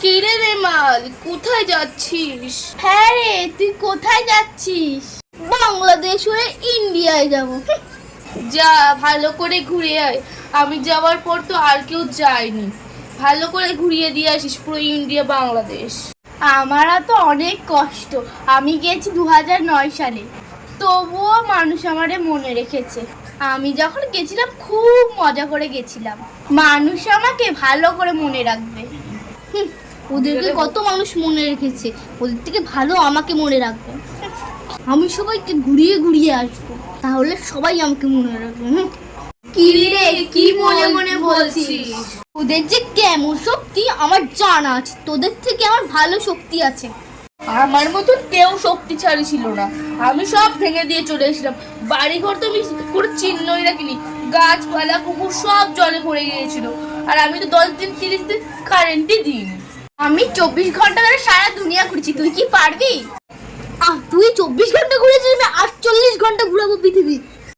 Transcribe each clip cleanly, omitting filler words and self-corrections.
কিরে রে মাল, কোথায় যাচ্ছিস? হ্যাঁ রে, তুই কোথায় যাচ্ছিস? বাংলাদেশ হয়ে ইন্ডিয়ায় যাব। যা, ভালো করে ঘুরে আয়। আমি যাওয়ার পর তো আর কেউ যায়নি। ভালো করে ঘুরিয়ে দিয়ে আসিস পুরো ইন্ডিয়া বাংলাদেশ। আমারও তো অনেক কষ্ট। আমি গেছি 2009 সালে, তবুও মানুষ আমারে মনে রেখেছে। আমি যখন গেছিলাম খুব মজা করে গেছিলাম। মানুষ আমাকে ভালো করে মনে রাখবে। ওদেরকে কত মানুষ মনে রেখেছে, ওদের থেকে ভালো আমাকে মনে রাখবে। আমি সবাইকে ঘুরিয়ে ঘুরিয়ে আসবো, তাহলে সবাই আমাকে মনে রাখবে। কি রে, কি মনে মনে বলছিস? ওদের যে কেমন শক্তি আমার জানা আছে, তোদের থেকে আমার ভালো শক্তি আছে। আমার মতন কেউ শক্তিশালী ছিল না। আমি সব ভেঙে দিয়ে চলে এসেছিলাম। বাড়িঘর তো আমি কোনো চিহ্নই রাখিনি। গাছপালা পুকুর সব জলে ভরে গিয়েছিল। আর আমি তো 10 দিন 30 দিন কারেন্টই দিইনি। আমি 24 ঘন্টা ধরে সারা দুনিয়া ঘুরেছি, তুই কি পারবি? তুই 24 ঘন্টা ঘুরেছিস, আমি 48 ঘন্টা ঘুরাবো পৃথিবী।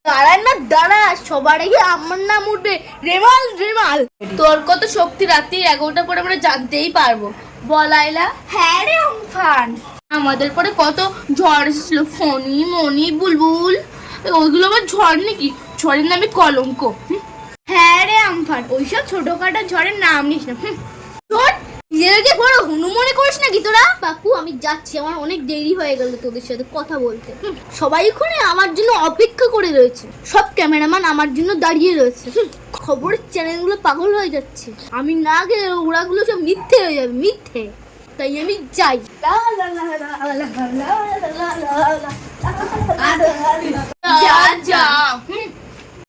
দাঁড়ান না দাঁড়া, সবার আগে আমার নাম উঠবে রেমাল রেমাল। তোর কত শক্তি রাত্রি 11টার পরে আমরা জানতেই পারবো। বলাইলা। হ্যাঁ রে আমফান, আমাদের পরে কত ঝড় এসেছিল, ফণি মণি বুলবুল। ওইগুলো আবার ঝড় নাকি? ঝড়ের নামে কলঙ্ক। হ্যাঁ রে আমফান, ওইসব ছোটখাটো ঝড়ের নাম নিস না। তোর নিজেকে বড় হুনু মনে করিস নাকি তোরা? বাপু, আমি যাচ্ছি, আমার অনেক দেরি হয়ে গেল তোদের সাথে কথা বলতে। সবাই ওখানে আমার জন্য অপেক্ষা করে রয়েছে, সব ক্যামেরাম্যান আমার জন্য দাঁড়িয়ে রয়েছে। খবরের চ্যানেলগুলো পাগল হয়ে যাচ্ছে, আমি না গেলে ওরাগুলো সব মিথ্যে হয়ে যাবে, মিথ্যে। তাই আমি যাই। যা যা।